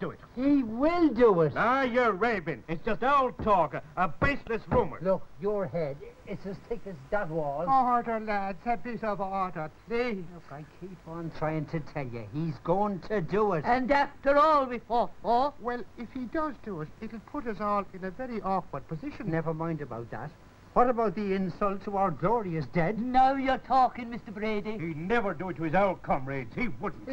do it. He will do it. Ah, you're raving. It's just old talk, a baseless rumour. Look, your head, it's as thick as that wall. Order, lads, a bit of order, please. Look, I keep on trying to tell you, he's going to do it. And after all we fought for? Well, if he does do it, it'll put us all in a very awkward position. Never mind about that. What about the insult to our glorious dead? Now you're talking, Mr. Brady. He'd never do it to his old comrades. He wouldn't.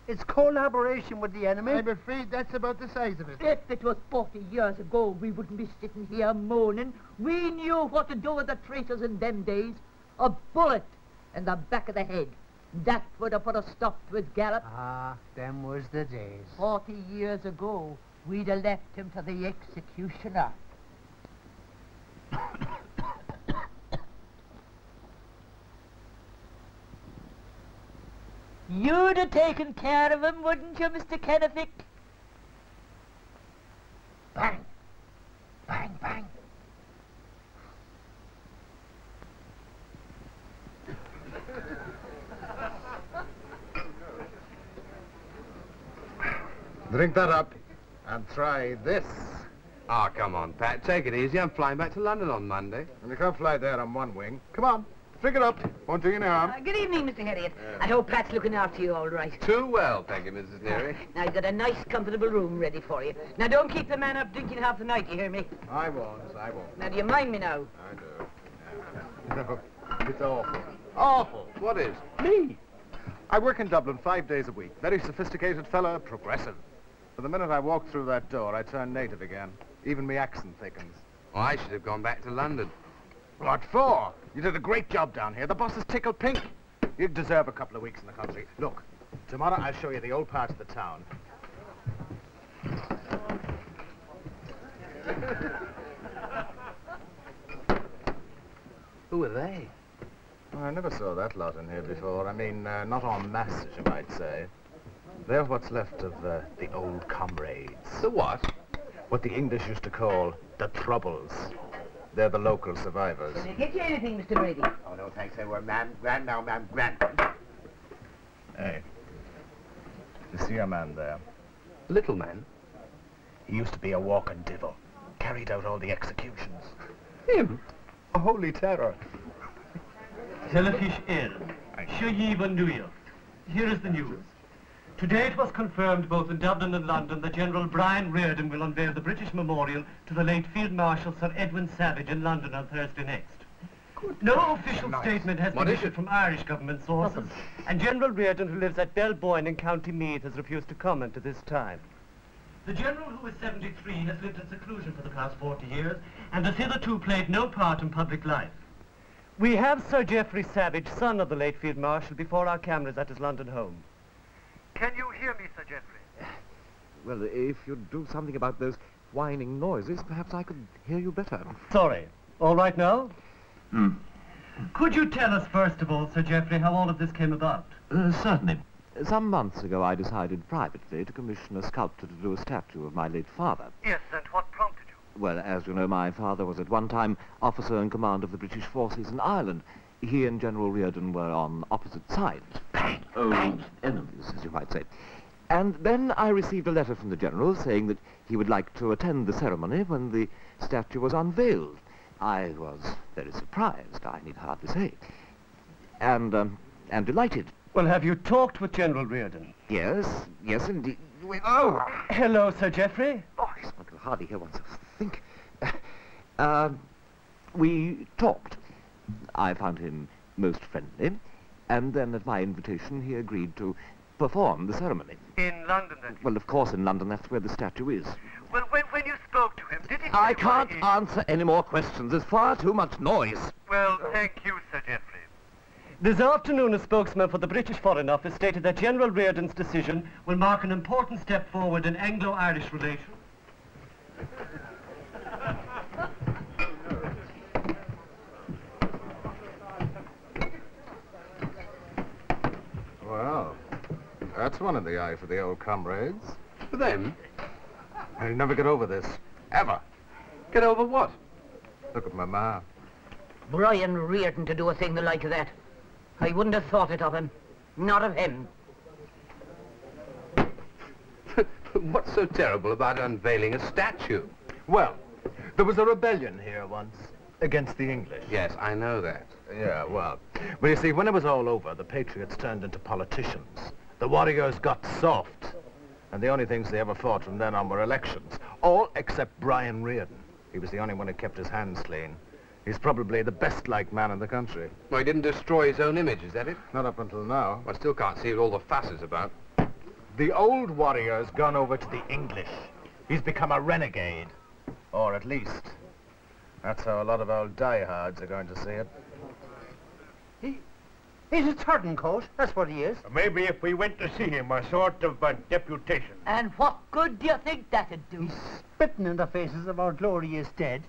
It's collaboration with the enemy. I'm afraid that's about the size of it. If it was 40 years ago, we wouldn't be sitting here moaning. We knew what to do with the traitors in them days. A bullet in the back of the head. That would have put a stop to his gallop. Ah, them was the days. 40 years ago, we'd have left him to the executioner. You'd have taken care of him, wouldn't you, Mr. Kennefic? Bang! Bang, bang! Drink that up and try this. Oh, come on, Pat. Take it easy. I'm flying back to London on Monday. And you can't fly there on one wing. Come on, drink it up. Won't do you any harm. Good evening, Mr. Harriet. I hope Pat's looking after you all right. Too well, thank you, Mrs. Neary. Now, I've got a nice, comfortable room ready for you. Now, don't keep the man up drinking half the night, you hear me? I won't, I won't. Now, do you mind me now? I do. No, it's awful. Awful. What is? Me. I work in Dublin 5 days a week. Very sophisticated fella, progressive. But the minute I walk through that door, I turn native again. Even me accent thickens. Oh, I should have gone back to London. What for? You did a great job down here. The boss is tickled pink. You deserve a couple of weeks in the country. Look, tomorrow I'll show you the old parts of the town. Who are they? Oh, I never saw that lot in here before. I mean, not en masse, as you might say. They're what's left of the old comrades. The what? What the English used to call the Troubles. They're the local survivors. Can I get you anything, Mr. Brady? Oh, no, thanks. We're grand now, ma'am, grand. Hey, you see a man there? Little man? He used to be a walking devil. Carried out all the executions. Him? A holy terror. Telefish Inn. Shuyiva New York. Here is the news. Today it was confirmed both in Dublin and London that General Brian Reardon will unveil the British memorial to the late Field Marshal Sir Edwin Savage in London on Thursday next. No official statement has been issued from Irish government sources, and General Reardon, who lives at Belboyne in County Meath, has refused to comment at this time. The General, who is 73, has lived in seclusion for the past 40 years, and has hitherto played no part in public life. We have Sir Geoffrey Savage, son of the late Field Marshal, before our cameras at his London home. Can you hear me, Sir Geoffrey? Well, if you'd do something about those whining noises, perhaps I could hear you better. Sorry. All right now? Could you tell us, first of all, Sir Geoffrey, how all of this came about? Certainly. Some months ago, I decided privately to commission a sculptor to do a statue of my late father. Yes, and what prompted you? Well, as you know, my father was at one time officer in command of the British forces in Ireland. He and General Reardon were on opposite sides. Old enemies, as you might say. And then I received a letter from the General saying that he would like to attend the ceremony when the statue was unveiled. I was very surprised, I need hardly say, and delighted. Well, have you talked with General Reardon? Yes, yes, indeed. Oh! Hello, Sir Geoffrey. Oh, I can hardly hear oneself think. We talked. I found him most friendly, and then at my invitation he agreed to perform the ceremony. In London, then? Well, of course, in London, that's where the statue is. Well, when you spoke to him, did he... I can't answer any more questions. There's far too much noise. Well, thank you, Sir Geoffrey. This afternoon, a spokesman for the British Foreign Office stated that General Reardon's decision will mark an important step forward in Anglo-Irish relations. Well, that's one in the eye for the old comrades. For them? I'll never get over this. Ever. Get over what? Look at my ma. Brian Reardon to do a thing the like of that. I wouldn't have thought it of him. Not of him. What's so terrible about unveiling a statue? Well, there was a rebellion here once against the English. Yes, I know that. Yeah, well, you see, when it was all over, the patriots turned into politicians. The warriors got soft. And the only things they ever fought from then on were elections. All except Brian Reardon. He was the only one who kept his hands clean. He's probably the best-liked man in the country. Well, he didn't destroy his own image, is that it? Not up until now. I still can't see what all the fuss is about. The old warrior's gone over to the English. He's become a renegade. Or at least, that's how a lot of old diehards are going to see it. He's a turncoat, that's what he is. Maybe if we went to see him, a sort of a deputation. And what good do you think that'd do? He's spitting in the faces of our glorious dead,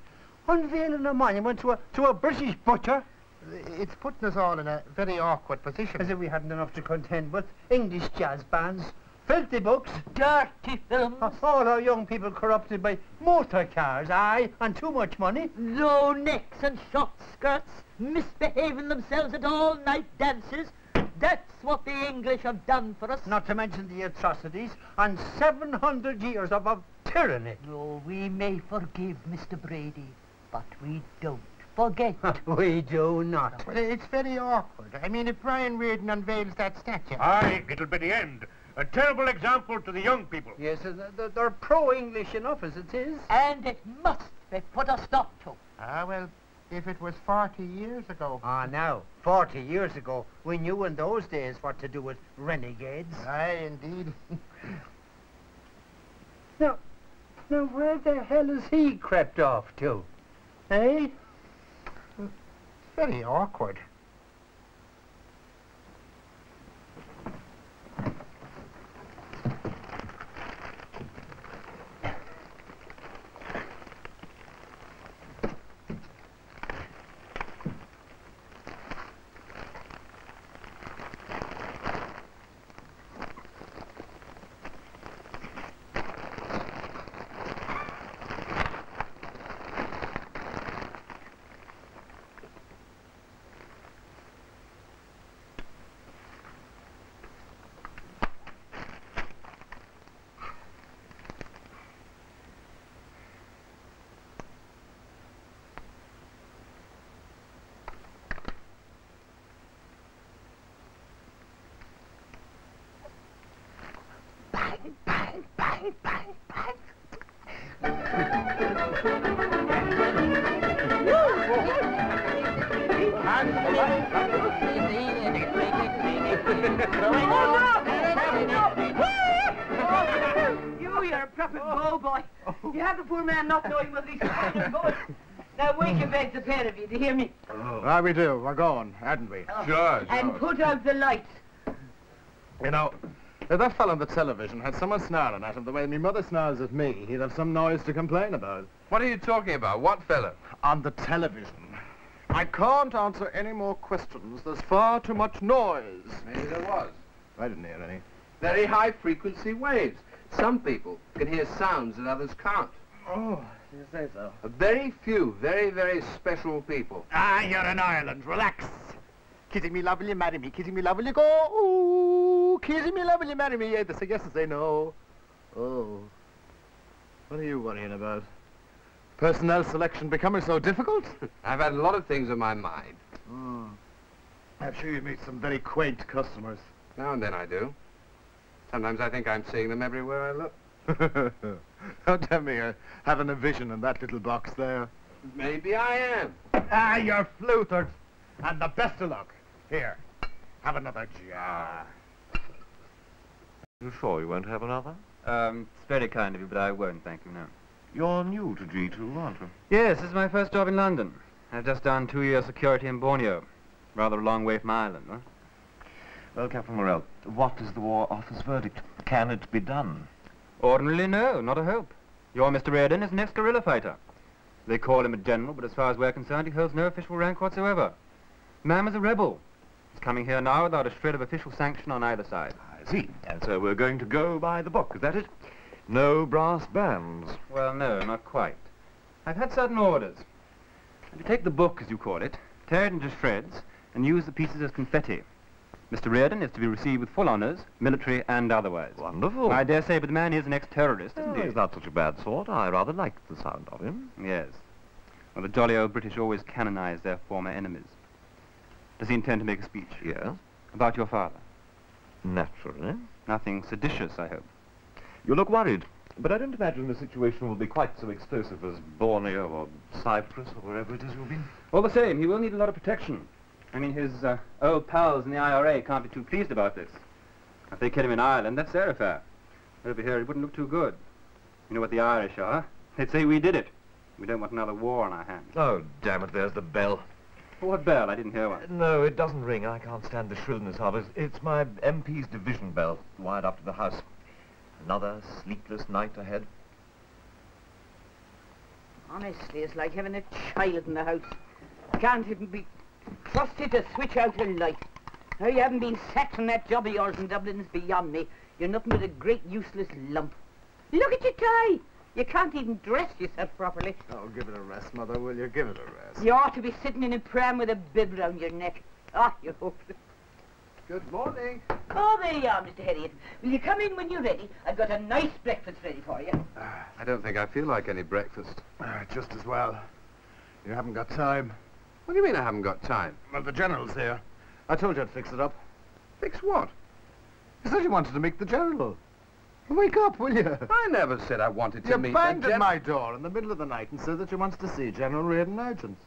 unveiling a monument to a British butcher. It's putting us all in a very awkward position. As if we hadn't enough to contend with. English jazz bands, filthy books, Dirty films, all our young people corrupted by motor cars, aye, and too much money. low necks and short skirts, misbehaving themselves at all-night dances. That's what the English have done for us. Not to mention the atrocities and 700 years of tyranny. Oh, we may forgive Mr. Brady, but we don't forget. We do not. Well, it's very awkward. I mean, if Brian Reardon unveils that statue... Aye, it'll be the end. A terrible example to the young people. Yes, they're pro-English enough as it is. And it must be put a stop to. Ah, well, if it was 40 years ago... Ah, now, 40 years ago, we knew in those days what to do with renegades. Aye, indeed. Now, where the hell has he crept off to? Eh? It's very awkward. You're a proper go boy. You have the poor man not knowing whether he's coming or going. Now wake and beg the pair of you, do you hear me? Ah, we do. We're going, hadn't we? Sure. And put out the lights. You know, if that fellow on the television had someone snarling at him the way my mother snarls at me, he'd have some noise to complain about. What are you talking about? What fellow? On the television. I can't answer any more questions. There's far too much noise. Maybe there was. I didn't hear any. Very high frequency waves. Some people can hear sounds that others can't. Oh, you say so. A very few, very, very special people. Ah, you're in Ireland. Relax. Kissy me love, will you marry me? Kissy me love, will you go? Ooh, kissy me love, will you marry me? Yeah, they say yes and say no. Oh. What are you worrying about? Personnel selection becoming so difficult? I've had a lot of things on my mind. Oh. I'm sure you meet some very quaint customers. Now and then I do. Sometimes I think I'm seeing them everywhere I look. Don't tell me you're having a vision in that little box there. Maybe I am. Ah, you're flutered. And the best of luck. Here, have another jar. You sure you won't have another? It's very kind of you, but I won't, thank you, no. You're new to G2, aren't you? Yes, this is my first job in London. I've just done 2 years security in Borneo. Rather a long way from Ireland, huh? Well, Captain Morrell, what is the War Office verdict? Can it be done? Ordinarily, no, not a hope. Your Mr. Reardon is an ex-guerrilla fighter. They call him a general, but as far as we're concerned, he holds no official rank whatsoever. The man was a rebel. He's coming here now without a shred of official sanction on either side. I see. And so we're going to go by the book, is that it? No brass bands. Well, no, not quite. I've had certain orders. If you take the book, as you call it, tear it into shreds, and use the pieces as confetti. Mr. Reardon is to be received with full honours, military and otherwise. Wonderful. I dare say, but the man is an ex-terrorist, isn't he? He's not such a bad sort. I rather like the sound of him. Yes. Well, the jolly old British always canonise their former enemies. Does he intend to make a speech? Yes. About your father? Naturally. Nothing seditious, I hope. You look worried, but I don't imagine the situation will be quite so explosive as Borneo or Cyprus or wherever it is you've been. All the same, he will need a lot of protection. I mean, his old pals in the IRA can't be too pleased about this. If they kill him in Ireland, that's their affair. Over here, it wouldn't look too good. You know what the Irish are? They'd say we did it. We don't want another war on our hands. Oh, damn it, there's the bell. What bell? I didn't hear one. No, it doesn't ring. I can't stand the shrillness of it. It's my MP's division bell, wired up to the house. Another sleepless night ahead. Honestly, it's like having a child in the house. Can't even be trusted to switch out a light. How you haven't been sacked from that job of yours in Dublin is beyond me. You're nothing but a great useless lump. Look at your tie. You can't even dress yourself properly. Oh, give it a rest, Mother, will you? Give it a rest. You ought to be sitting in a pram with a bib round your neck. Ah, you're hopeless. Good morning. Oh, there you are, Mr. Harriet. Will you come in when you're ready? I've got a nice breakfast ready for you. I don't think I feel like any breakfast. Just as well. You haven't got time. What do you mean I haven't got time? Well, the General's here. I told you I'd fix it up. Fix what? You said you wanted to meet the General. Wake up, will you? I never said I wanted to meet You banged the at my door in the middle of the night and said that you wanted to see General Reardon urgent.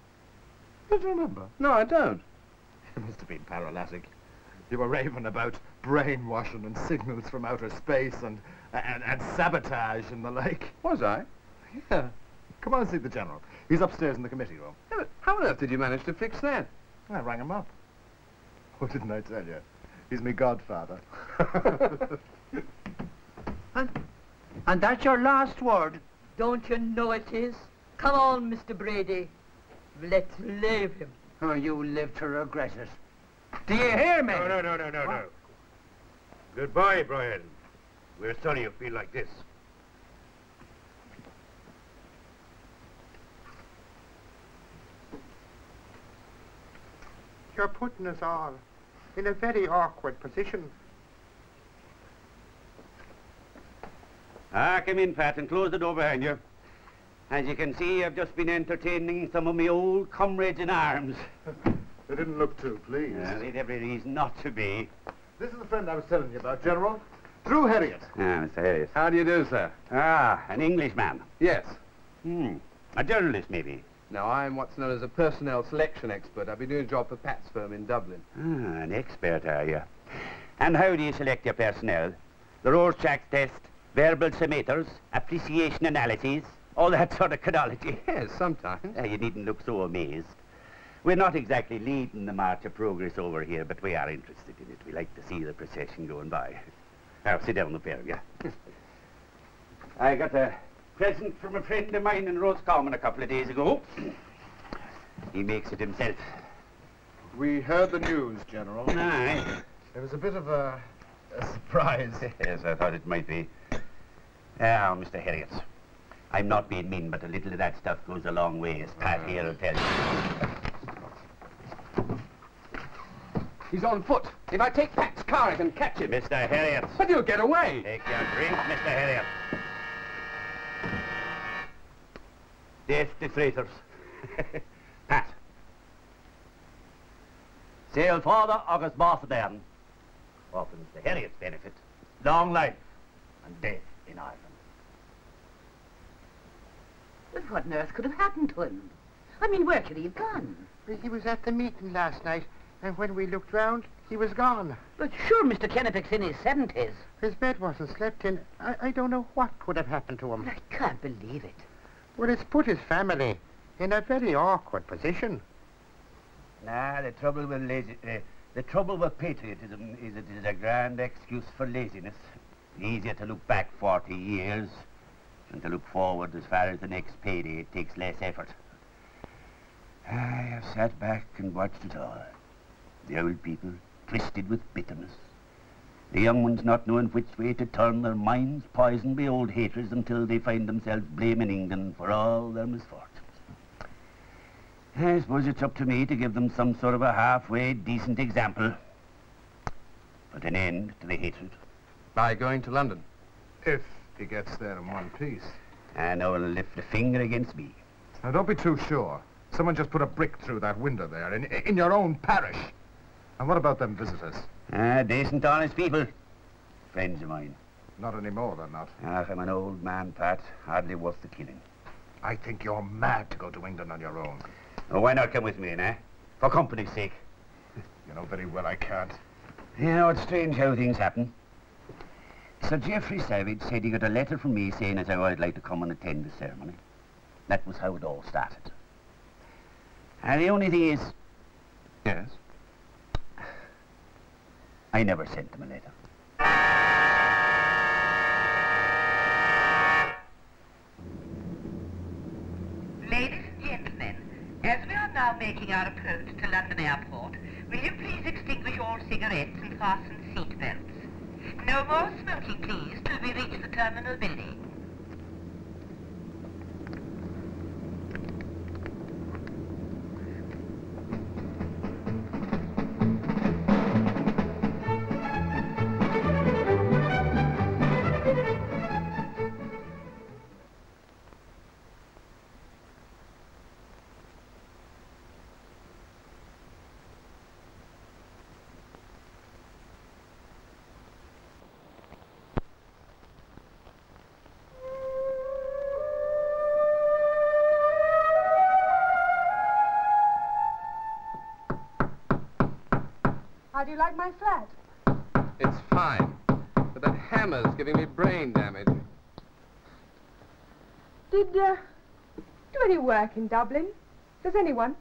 Don't you remember? No, I don't. You must have been paralytic. You were raving about brainwashing and signals from outer space and sabotage and the like. Was I? Yeah. Come on and see the General. He's upstairs in the committee room. Yeah, but how on earth did you manage to fix that? I rang him up. What didn't I tell you? He's me godfather. And that's your last word? Don't you know it is? Come on, Mr. Brady. Let's leave him. Oh, you live to regret it. Do you hear me? No. Goodbye, Brian. We're sorry you feel like this. You're putting us all in a very awkward position. Come in, Pat, and close the door behind you. As you can see, I've just been entertaining some of my old comrades in arms. They didn't look too pleased. They'd every reason not to be. This is the friend I was telling you about, General. Drew Harriet. Mr. Harris. How do you do, sir? An Englishman. Yes. A journalist, maybe. No, I'm what's known as a personnel selection expert. I've been doing a job for Pat's firm in Dublin. An expert, are you? And how do you select your personnel? The Rorschach test, verbal summators, appreciation analyses, all that sort of chronology. Yes, sometimes. You needn't look so amazed. We're not exactly leading the march of progress over here, but we are interested in it. We like to see the procession going by. Now, sit down, the pair of you. I got a present from a friend of mine in Roscommon a couple of days ago. He makes it himself. We heard the news, General. Aye. It was a bit of a surprise. Yes, I thought it might be. Now, Mr. Harriet, I'm not being mean, but a little of that stuff goes a long way, as Pat here will tell you. He's on foot. If I take Pat's car, I can catch him. Mr. Harriet. But you'll get away. Take your drink, Mr. Harriet. Death to traitors. Pat. Sail father, August Boss Bairn. For Mr. Harriet's benefit, long life and death in Ireland. But what on earth could have happened to him? I mean, where could he have gone? He was at the meeting last night, and when we looked round, he was gone. But sure, Mr. Kennepick's in his 70s. His bed wasn't slept in. I don't know what could have happened to him. I can't believe it. Well, it's put his family in a very awkward position. The trouble with patriotism is it is a grand excuse for laziness. Easier to look back 40 years than to look forward as far as the next payday. It takes less effort. I have sat back and watched it all. The old people twisted with bitterness. The young ones not knowing which way to turn, their minds poisoned by old hatreds until they find themselves blaming England for all their misfortunes. I suppose it's up to me to give them some sort of a halfway decent example. put an end to the hatred. By going to London? If he gets there in one piece. And no one will lift a finger against me. Now, don't be too sure. Someone just put a brick through that window there, in your own parish. And what about them visitors? Decent, honest people. Friends of mine. Not anymore, they're not. I'm an old man, Pat. Hardly worth the killing. I think you're mad to go to England on your own. Oh, why not come with me, eh? For company's sake. You know very well I can't. You know, it's strange how things happen. Sir Geoffrey Savage said he got a letter from me saying as how I'd like to come and attend the ceremony. That was how it all started. And the only thing is... Yes? I never sent them a letter. Ladies and gentlemen, as we are now making our approach to London Airport, will you please extinguish all cigarettes and fasten seat belts? No more smoking, please, till we reach the terminal building. How do you like my flat? It's fine. But that hammer's giving me brain damage. Did, do any work in Dublin? Does anyone?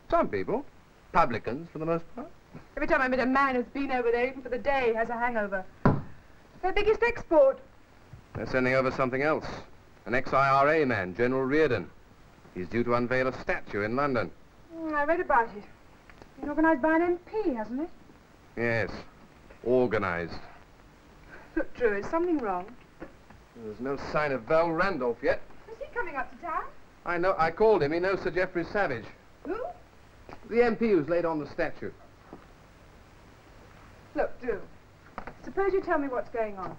Some people. Publicans, for the most part. Every time I meet a man who's been over there, even for the day, has a hangover. It's their biggest export. They're sending over something else. An ex-IRA man, General Reardon. He's due to unveil a statue in London. I read about it. Been organised by an MP, hasn't it? Yes. Organised. Look, Drew, is something wrong? There's no sign of Val Randolph yet. Is he coming up to town? I know. I called him. He knows Sir Geoffrey Savage. Who? The MP who's laid on the statue. Look, Drew, suppose you tell me what's going on.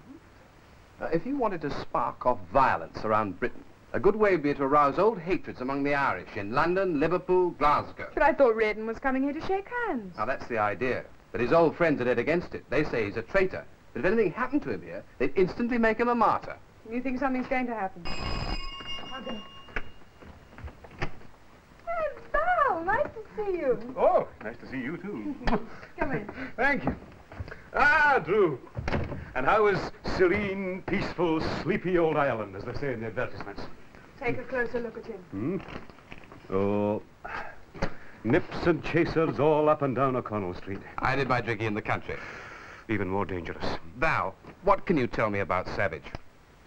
If you wanted to spark off violence around Britain, a good way would be to arouse old hatreds among the Irish in London, Liverpool, Glasgow. But I thought Reardon was coming here to shake hands. Now, that's the idea. But his old friends are dead against it. They say he's a traitor. But if anything happened to him here, they'd instantly make him a martyr. You think something's going to happen? Okay. Hey, Val, nice to see you. Oh, nice to see you, too. Come in. Thank you. Ah, Drew. And how is serene, peaceful, sleepy old Ireland, as they say in the advertisements? Take a closer look at him. Oh, nips and chasers all up and down O'Connell Street. I did my drinking in the country. Even more dangerous. Val, what can you tell me about Savage?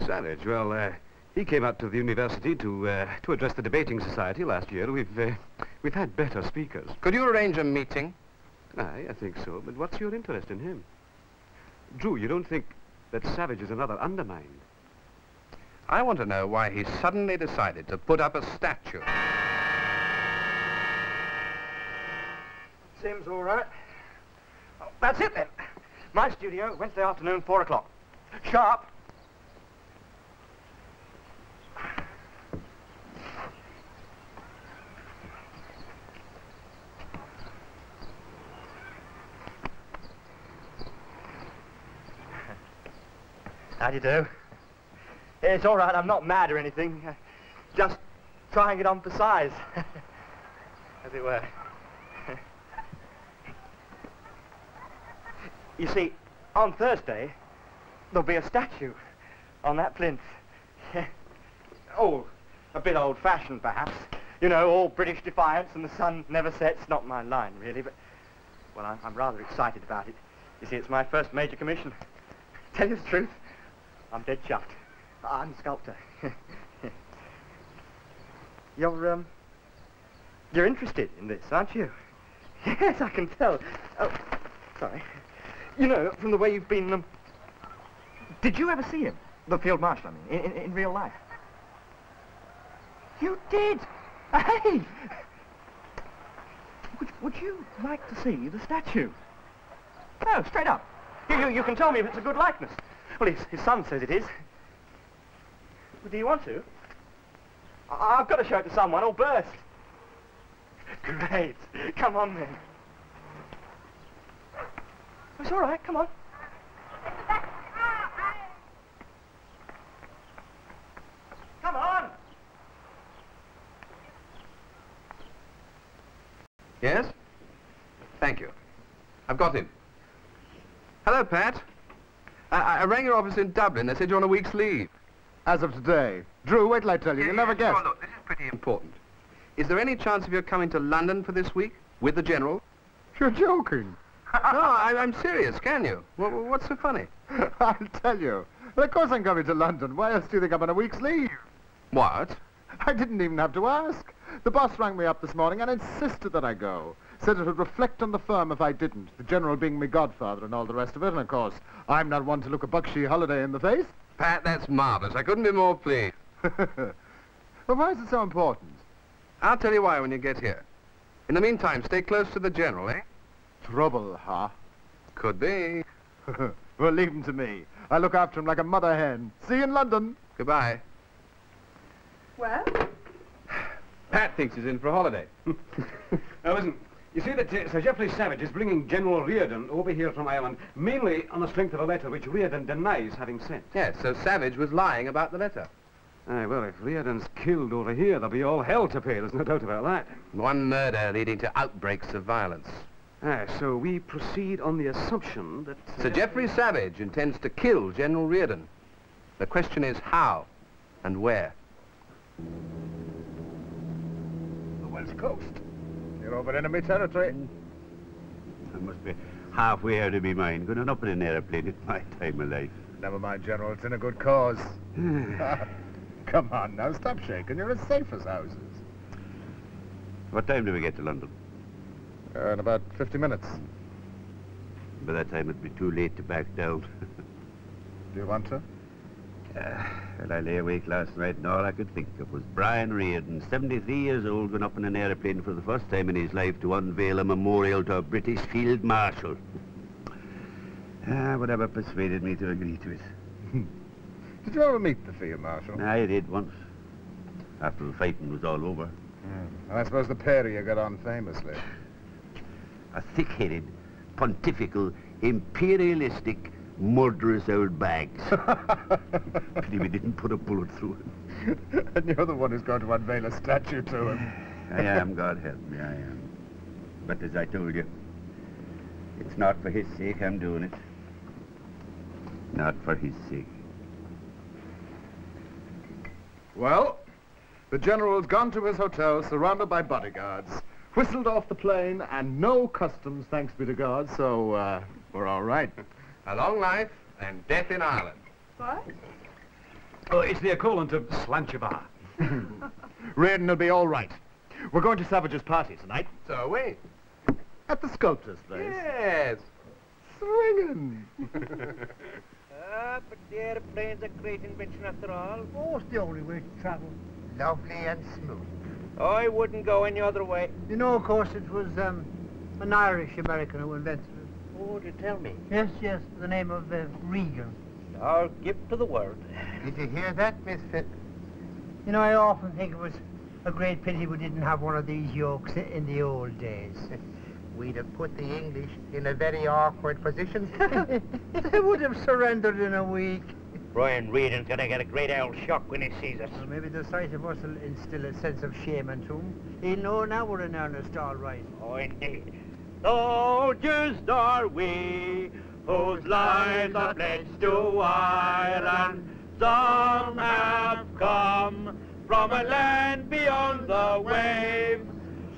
Savage, well, he came out to the university to address the debating society last year. We've had better speakers. Could you arrange a meeting? Aye, I think so. But what's your interest in him? Drew, you don't think that Savage is another Undermind? I want to know why he suddenly decided to put up a statue. Seems all right. Oh, that's it, then. My studio, Wednesday afternoon, 4 o'clock. Sharp. How do you do? It's all right, I'm not mad or anything. Just trying it on for size, as it were. You see, on Thursday, there'll be a statue on that plinth. Oh, a bit old-fashioned, perhaps. You know, all British defiance and the sun never sets. Not my line, really, but... Well, I'm rather excited about it. You see, it's my first major commission. Tell you the truth, I'm dead chuffed. I'm a sculptor. You're interested in this, aren't you? Yes, I can tell. Oh, sorry. You know, from the way you've been, Did you ever see him? The Field Marshal, I mean, in real life? You did? Hey! Would you like to see the statue? No, straight up. You can tell me if it's a good likeness. Well, his son says it is. Well, do you want to? I've got to show it to someone or burst. Great. Come on, then. It's all right. Come on. Come on. Yes? Thank you. I've got him. Hello, Pat. I rang your office in Dublin. They said you're on a week's leave. As of today. Drew, wait till I tell you. You'll never guess. Oh, look, this is pretty important. Is there any chance of your coming to London for this week with the General? You're joking. No, I'm serious. Can you? What's so funny? I'll tell you. Well, of course I'm coming to London. Why else do you think I'm on a week's leave? What? I didn't even have to ask. The boss rang me up this morning and insisted that I go. Said it would reflect on the firm if I didn't. The General being my godfather and all the rest of it. And, of course, I'm not one to look a buckshy holiday in the face. Pat, that's marvellous. I couldn't be more pleased. Well, why is it so important? I'll tell you why when you get here. In the meantime, stay close to the General, eh? Trouble, huh? Could be. Well, leave him to me. I look after him like a mother hen. See you in London. Goodbye. Well? Pat thinks he's in for a holiday. Now, listen, you see that Sir Geoffrey Savage is bringing General Reardon over here from Ireland, mainly on the strength of a letter which Reardon denies having sent. Yes, so Savage was lying about the letter. Aye, well, if Reardon's killed over here, there'll be all hell to pay. There's no doubt about that. One murder leading to outbreaks of violence. Aye, so we proceed on the assumption that... Sir Geoffrey Savage intends to kill General Reardon. The question is how and where. The Welsh coast. You're over enemy territory. I must be halfway out of my mind, going up in an aeroplane at my time of life. Never mind, General. It's in a good cause. Come on now, stop shaking. You're as safe as houses. What time do we get to London? In about 50 minutes. By that time it'd be too late to back down. Do you want to? Well, I lay awake last night and all I could think of was Brian Reardon, 73 years old, going up in an aeroplane for the first time in his life to unveil a memorial to a British Field Marshal. Whatever persuaded me to agree to it. Did you ever meet the Field Marshal? I did once, after the fighting was all over. And I suppose the pair of you got on famously. A thick-headed, pontifical, imperialistic, murderous old bags. Pity we didn't put a bullet through him. And you're the one who's going to unveil a statue to him. I am, God help me, I am. But as I told you, it's not for his sake I'm doing it. Not for his sake. Well, the General's gone to his hotel, surrounded by bodyguards, whistled off the plane, and no customs, thanks be to God, so, we're all right. A long life and death in Ireland. What? Oh, it's the equivalent of Slanchabar. Reardon will be all right. We're going to Savage's party tonight. So are we. At the sculptor's place. Yes. Swinging. But the airplane's a great invention after all. Oh, it's the only way to travel. Lovely and smooth. I wouldn't go any other way. You know, of course, it was an Irish-American who invented it. Oh, do tell me. Yes, the name of Regan. Our gift to the world. Did you hear that, Misfit? You know, I often think it was a great pity we didn't have one of these yokes in the old days. We'd have put the English in a very awkward position. They would have surrendered in a week. Brian Reardon's gonna get a great old shock when he sees us. Well, maybe the sight of us will instill a sense of shame into him. He'll know now we're in earnest, all right. Oh, indeed. Soldiers are we, whose lives are pledged to Ireland. Some have come from a land beyond the waves,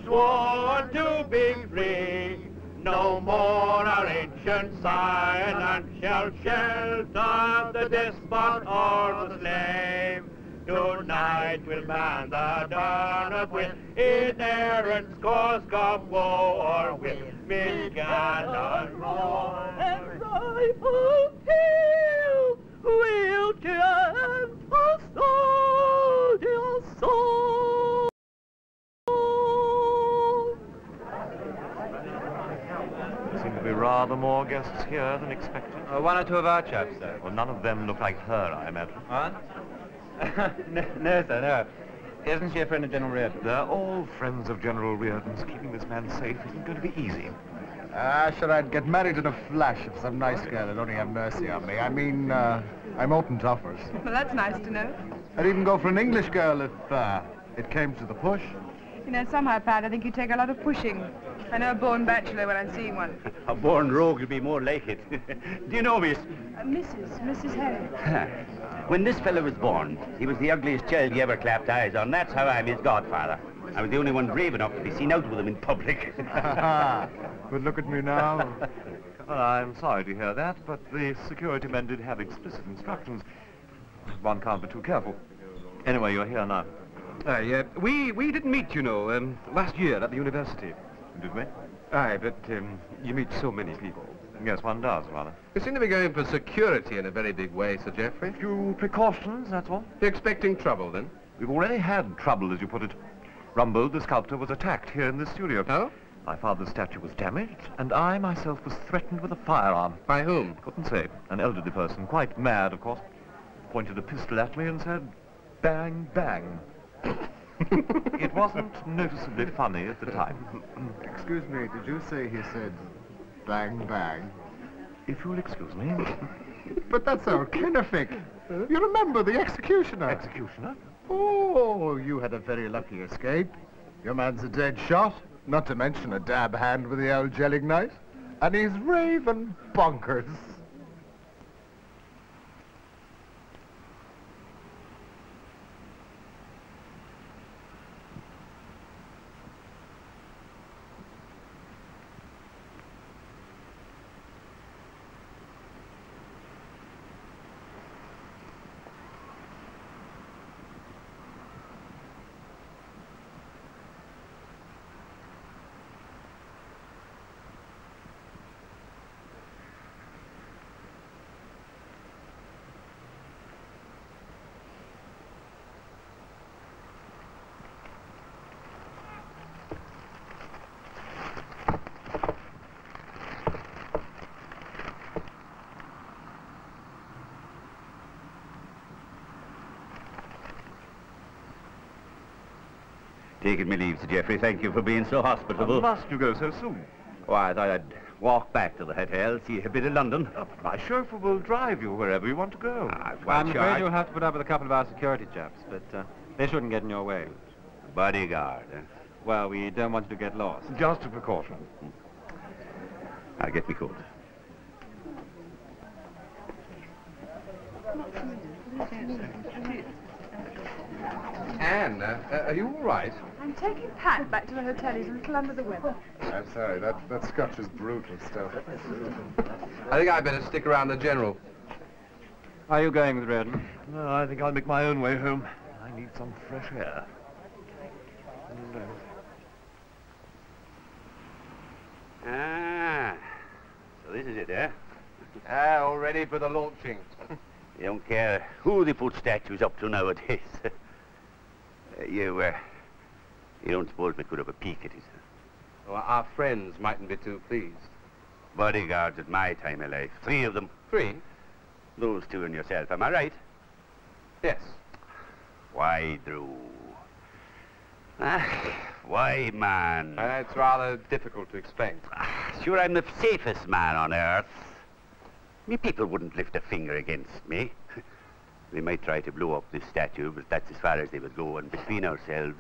sworn to be free. No more our ancient Ireland shall shelter the despot or the slave. Tonight we'll man the Darnab with inerrant scores come war with mid-cannon roar. And rifle hail, wheelchair and custodial soul. Seem to be Rather more guests here than expected. One or two of our chaps, sir. Well, none of them look like her, I imagine. What? No, sir, no. Isn't she a friend of General Reardon? They're all friends of General Reardon's. Keeping this man safe isn't going to be easy. Sure, I'd get married in a flash if some nice girl would only have mercy on me. I mean, I'm open to offers. Well, that's nice to know. I'd even go for an English girl if it came to the push. You know, somehow, Pat, I think you take a lot of pushing. I know a born bachelor when I see one. A born rogue would be more like it. Do you know, miss? Mrs. Harry. When this fella was born, he was the ugliest child he ever clapped eyes on. That's how I'm his godfather. I was the only one brave enough to be seen out with him in public. Good look at me now. Well, I'm sorry to hear that, but the security men did have explicit instructions. One can't be too careful. Anyway, you're here now. We didn't meet, you know, last year at the university. Did we? Aye, but you meet so many people. Yes, one does, rather. You seem to be going for security in a very big way, Sir Geoffrey. A few precautions, that's all. You're expecting trouble, then? We've already had trouble, as you put it. Rumbold, the sculptor, was attacked here in the studio. Oh? My father's statue was damaged, and I myself was threatened with a firearm. By whom? Couldn't say. An elderly person, quite mad, of course. Pointed a pistol at me and said, "Bang, bang." It wasn't noticeably funny at the time. Excuse me, did you say he said bang, bang? If you'll excuse me. But that's our Kennefic. You remember the executioner? Executioner? Oh, you had a very lucky escape. Your man's a dead shot, not to mention a dab hand with the old gelling knife. And he's raving bonkers. Taking me leave, Sir Geoffrey. Thank you for being so hospitable. Must you go so soon? Why, I thought I'd walk back to the hotel, see a bit of London. My chauffeur will drive you wherever you want to go. I'm afraid you'll have to put up with a couple of our security chaps, but they shouldn't get in your way. Bodyguard, eh? Well, we don't want you to get lost. Just a precaution. I'll get me coat. Anne, are you all right? I'm taking Pat back to the hotel. He's a little under the weather. I'm sorry, that scotch is brutal stuff. I think I'd better stick around the General. Are you going with Reardon? No, I think I'll make my own way home. I need some fresh air. So this is it, eh? All ready for the launching. You don't care who they put statues up to nowadays. You don't suppose we could have a peek at it? Well, our friends mightn't be too pleased. Bodyguards at my time of life. 3 of them. 3? Those 2 and yourself, am I right? Yes. Why, Drew? Why, man? It's rather difficult to explain. Sure, I'm the safest man on earth. Me people wouldn't lift a finger against me. They might try to blow up this statue, but that's as far as they would go, and between ourselves,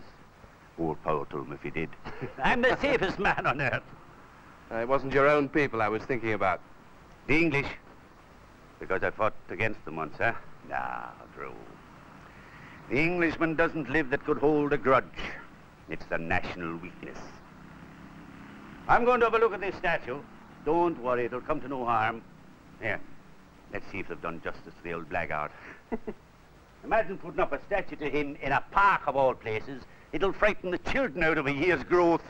more power to them if he did. I'm the safest man on earth. It wasn't your own people I was thinking about. The English? Because I fought against them once, huh? Nah, Drew. The Englishman doesn't live that could hold a grudge. It's the national weakness. I'm going to have a look at this statue. Don't worry, it'll come to no harm. Here, let's see if they've done justice to the old blackguard. Imagine putting up a statue to him in a park of all places. It'll frighten the children out of a year's growth.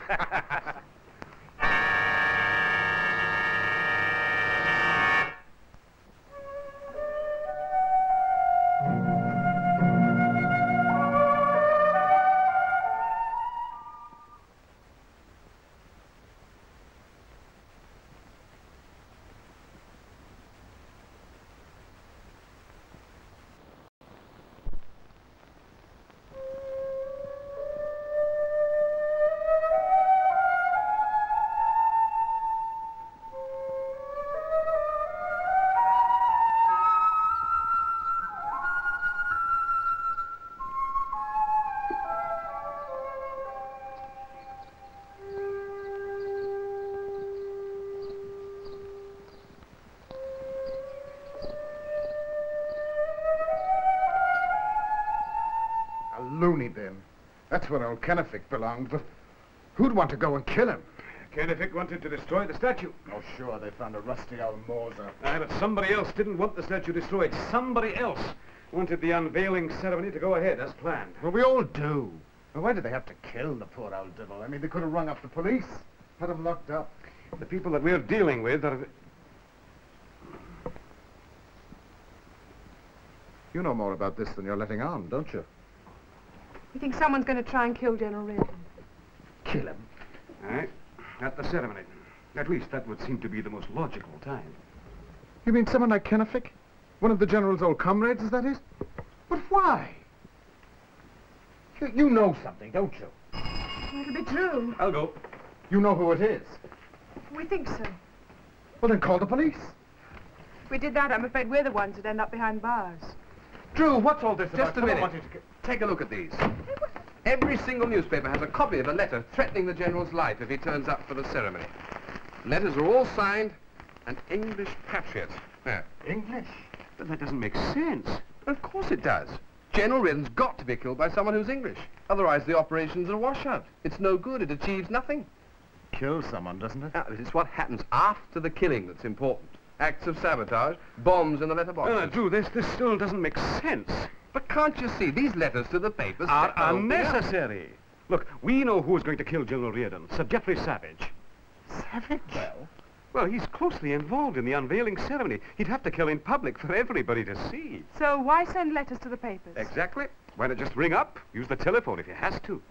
That's where old Kennefic belonged, but who'd want to go and kill him? Kennefic wanted to destroy the statue. Oh, sure, they found a rusty old Moser. Aye, but somebody else didn't want the statue destroyed. Somebody else wanted the unveiling ceremony to go ahead as planned. Well, we all do. Well, why did they have to kill the poor old devil? I mean, they could have rung up the police, had him locked up. The people that we're dealing with are... You know more about this than you're letting on, don't you? You think someone's going to try and kill General Reardon? Kill him? Aye, at the ceremony. At least that would seem to be the most logical time. You mean someone like Kennefic? One of the General's old comrades, is that it? But why? You know something, don't you? Well, it'll be true. I'll go. You know who it is? We think so. Well, then call the police. If we did that, I'm afraid we're the ones who'd end up behind bars. Drew, what's all this about? Just a minute. Take a look at these. Every single newspaper has a copy of a letter threatening the General's life if he turns up for the ceremony. Letters are all signed, an English patriot. There. English? But that doesn't make sense. Of course it does. General Reardon's got to be killed by someone who's English. Otherwise the operation's a washout. It's no good. It achieves nothing. Kills someone, doesn't it? It's what happens after the killing that's important. Acts of sabotage, bombs in the letterboxes. Drew, this still doesn't make sense. But can't you see, these letters to the papers Are set the whole thing up. unnecessary. Look, we know who's going to kill General Reardon. Sir Geoffrey Savage. Savage? Well, he's closely involved in the unveiling ceremony. He'd have to kill in public for everybody to see. So why send letters to the papers? Exactly. Why not just ring up? Use the telephone if he has to.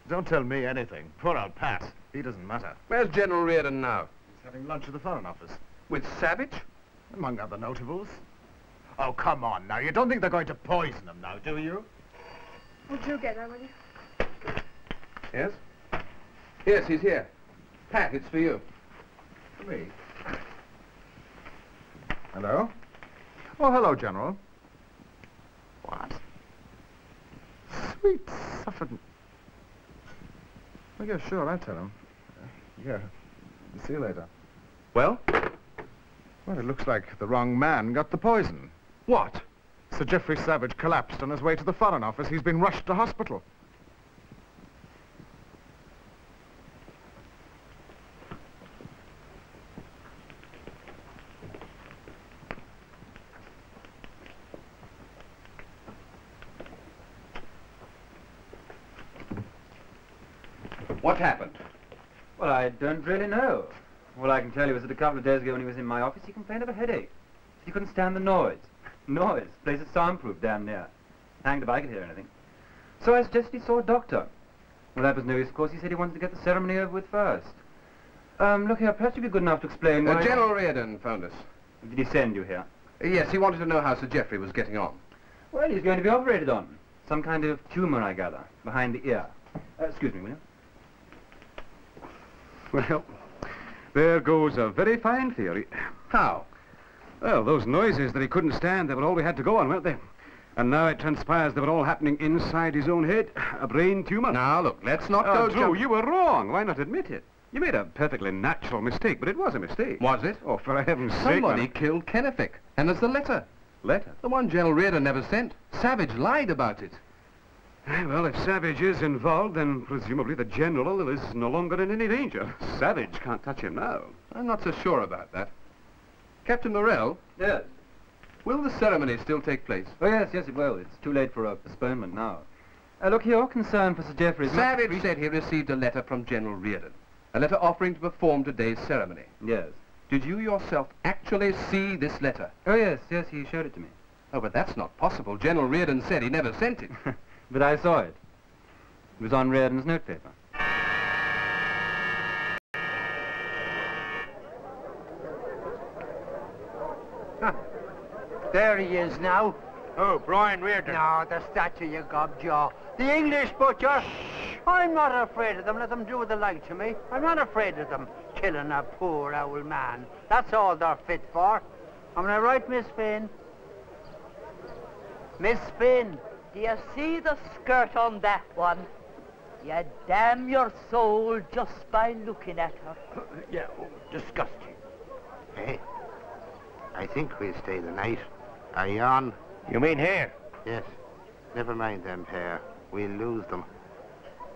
Don't tell me anything. Poor old Pat. He doesn't matter. Where's General Reardon now? He's having lunch at the Foreign Office. With Savage? Among other notables. Oh, come on now. You don't think they're going to poison him now, do you? Would you get that, will you? Yes? Yes, he's here. Pat, it's for you. For me? Hello? Oh, hello, General. What? Sweet suffering. Oh, yeah, sure, I'll tell him. Yeah. See you later. Well? Well, it looks like the wrong man got the poison. What? Sir Geoffrey Savage collapsed on his way to the Foreign Office. He's been rushed to hospital. What happened? Well, I don't really know. All I can tell you is that a couple of days ago when he was in my office, he complained of a headache. He couldn't stand the noise. Noise. Place is soundproof damn near. Hanged if I could hear anything. So I suggested he saw a doctor. Well, that was no use, of course. He said he wanted to get the ceremony over with first. Look here, perhaps you'd be good enough to explain why... General Reardon phoned us. Did he send you here? Yes, he wanted to know how Sir Geoffrey was getting on. Well, he's going to be operated on. Some kind of tumour, I gather, behind the ear. Excuse me, will you? Well, there goes a very fine theory. How? Well, those noises that he couldn't stand, they were all we had to go on, weren't they? And now it transpires they were all happening inside his own head. A brain tumour. Now, look, let's not go... Drew, you were wrong. Why not admit it? You made a perfectly natural mistake, but it was a mistake. Was it? Oh, for heaven's sake, Somebody man. killed Kennefic. And there's the letter. Letter? The one General Reardon never sent. Savage lied about it. Well, if Savage is involved, then presumably the General is no longer in any danger. Savage can't touch him now. I'm not so sure about that. Captain Morrell? Yes? Will the ceremony still take place? Oh, yes, it will. It's too late for a postponement now. Look, your concern for Sir Geoffrey's... Savage said he received a letter from General Reardon. A letter offering to perform today's ceremony. Yes. Did you yourself actually see this letter? Oh, yes, he showed it to me. Oh, but that's not possible. General Reardon said he never sent it. But I saw it. It was on Reardon's notepaper. There he is now. Oh, Brian Reardon. No, the statue, you gobjaw. The English butcher. I'm not afraid of them. Let them do what they like to me. I'm not afraid of them killing a poor old man. That's all they're fit for. Am I right, Miss Finn? Miss Finn? Do you see the skirt on that one? You damn your soul just by looking at her. Yeah, disgusting. Hey, I think we'll stay the night. Are you on? You mean here? Yes. Never mind them pair. We'll lose them.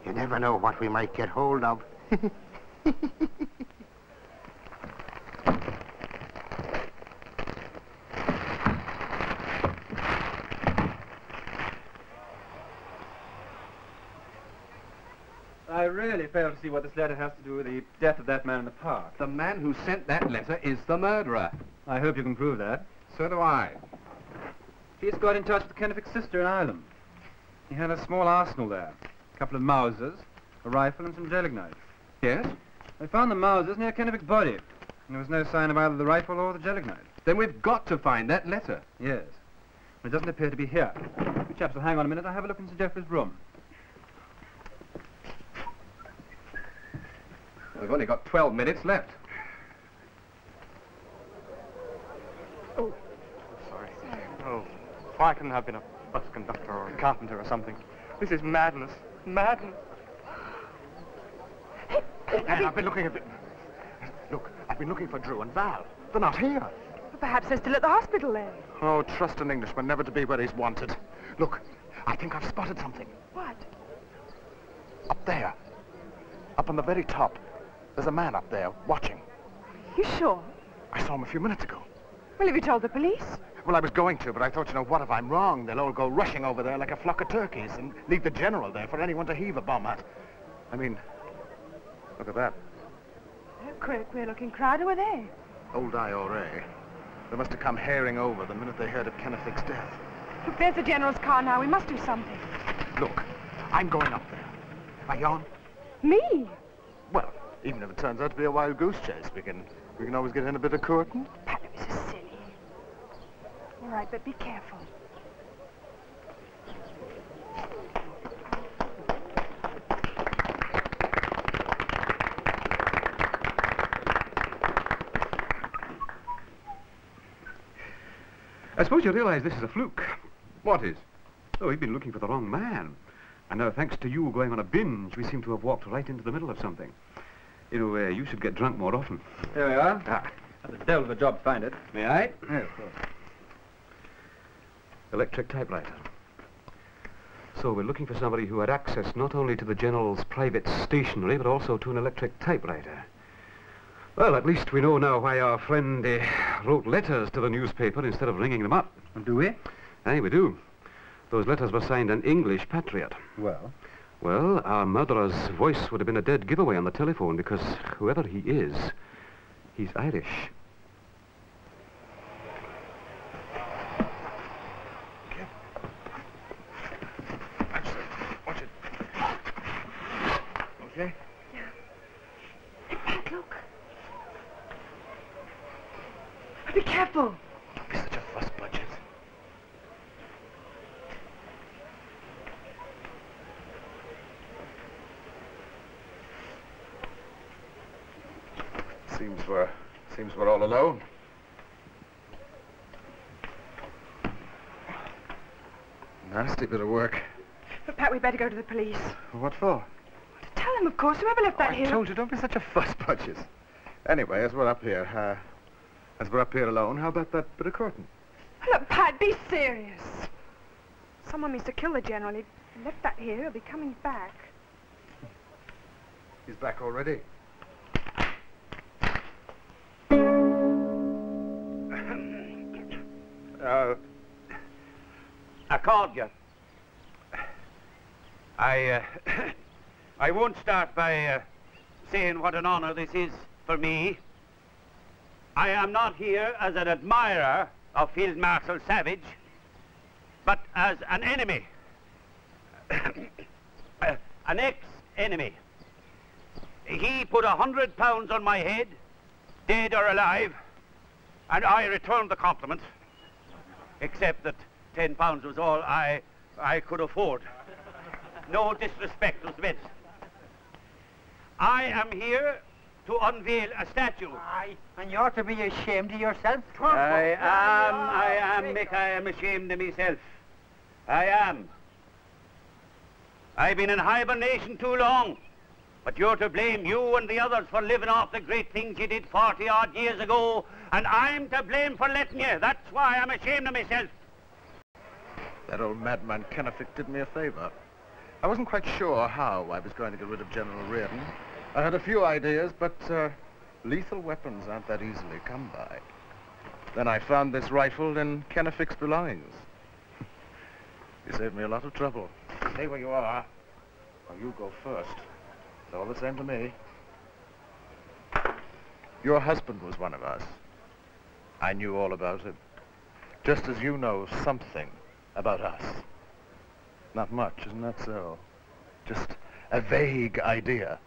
You never know what we might get hold of. I really fail to see what this letter has to do with the death of that man in the park. The man who sent that letter is the murderer. I hope you can prove that. So do I. He's got in touch with Kennefic's sister in Ireland. He had a small arsenal there. A couple of Mausers, a rifle and some gelignite. Yes? They found the Mausers near Kennefic's body. And there was no sign of either the rifle or the gelignite. Then we've got to find that letter. Yes. It doesn't appear to be here. You chaps will hang on a minute. I'll have a look in Sir Geoffrey's room. We've only got 12 minutes left. Oh, sorry. Oh, why couldn't I have been a bus conductor or a carpenter or something? This is madness. Madness. And I've been looking at... Look, I've been looking for Drew and Val. They're not here. Well, perhaps they're still at the hospital then. Oh, trust an Englishman never to be where he's wanted. Look, I think I've spotted something. What? Up there. Up on the very top. There's a man up there, watching. You sure? I saw him a few minutes ago. Well, have you told the police? Well, I was going to, but I thought, you know, what if I'm wrong? They'll all go rushing over there like a flock of turkeys and leave the general there for anyone to heave a bomb at. I mean, look at that. A queer-looking crowd. Who are they? Old IRA. They must have come herring over the minute they heard of Kennefic's death. Look, there's the general's car now. We must do something. Look, I'm going up there. Are you on? Me? Well, even if it turns out to be a wild goose chase, we can always get in a bit of curtain. Pat, this is silly. All right, but be careful. I suppose you realize this is a fluke. What is? Oh, we've been looking for the wrong man. And now, thanks to you going on a binge, we seem to have walked right into the middle of something. You know, you should get drunk more often. Here we are. Ah. That's a devil of a job to find it. May I? Yeah, of course. Electric typewriter. So we're looking for somebody who had access not only to the General's private stationery, but also to an electric typewriter. Well, at least we know now why our friend wrote letters to the newspaper instead of ringing them up. Do we? Aye, we do. Those letters were signed an English patriot. Well? Well, our murderer's voice would have been a dead giveaway on the telephone because whoever he is, he's Irish. Okay. Watch it. Okay? Hey, Pat, look. Be careful. Don't be such a fuss budget. Seems we're all alone. Nasty bit of work. But, Pat, we'd better go to the police. What for? Tell them, of course. Whoever left that I here... told you, don't be such a fuss budget. Anyway, as we're up here alone, how about that bit of curtain? Look, Pat, be serious. Someone means to kill the general. He left that here. He'll be coming back. He's back already. I called you. I won't start by saying what an honor this is for me. I am not here as an admirer of Field Marshal Savage, but as an enemy. An ex-enemy. He put £100 on my head, dead or alive, and I returned the compliment, except that £10 was all I could afford. No disrespect was meant. I am here to unveil a statue. Aye, and you ought to be ashamed of yourself. I am, Mick, I am ashamed of myself. I am. I've been in hibernation too long, but you're to blame, you and the others, for living off the great things you did 40-odd years ago, and I'm to blame for letting you. That's why I'm ashamed of myself. That old madman Kennefic did me a favor. I wasn't quite sure how I was going to get rid of General Reardon. I had a few ideas, but lethal weapons aren't that easily come by. Then I found this rifle in Kennefic's belongings. You saved me a lot of trouble. Stay where you are. Or you go first. It's all the same to me. Your husband was one of us. I knew all about it. Just as you know something about us. Not much, isn't that so? Just a vague idea.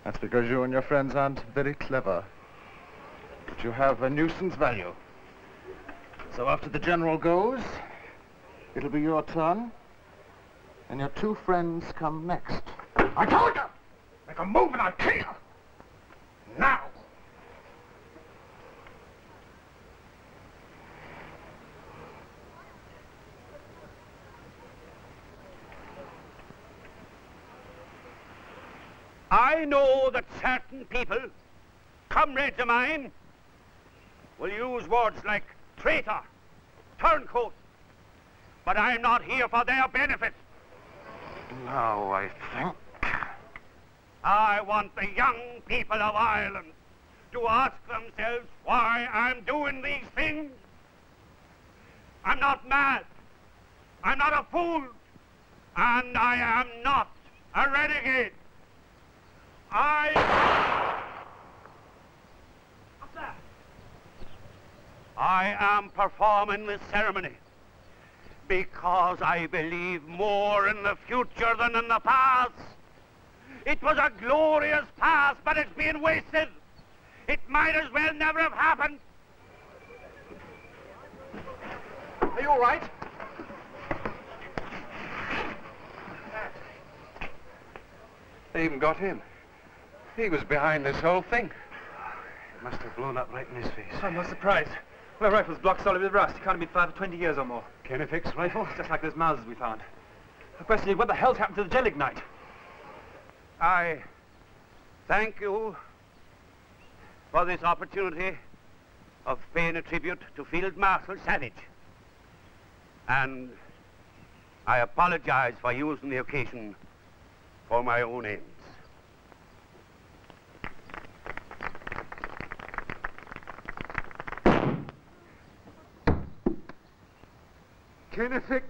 That's because you and your friends aren't very clever. But you have a nuisance value. So after the general goes, it'll be your turn. And your two friends come next. I told you! Make a move and I'll kill you! Now! I know that certain people, comrades of mine, will use words like traitor, turncoat, but I'm not here for their benefit. Now, I think... I want the young people of Ireland to ask themselves why I'm doing these things. I'm not mad. I'm not a fool. And I am not a renegade. I am performing this ceremony because I believe more in the future than in the past. It was a glorious past, but it's been wasted. It might as well never have happened. Are you all right? They even got him. He was behind this whole thing. It must have blown up right in his face. I'm not surprised. My rifle's blocked solid with rust. It can't have been fired for 20 years or more. Kennefic's rifle? Just like those Mausers we found. The question is, what the hell's happened to the gel ignite? I thank you for this opportunity of paying a tribute to Field Marshal Savage. And I apologize for using the occasion for my own ends. Kennefic.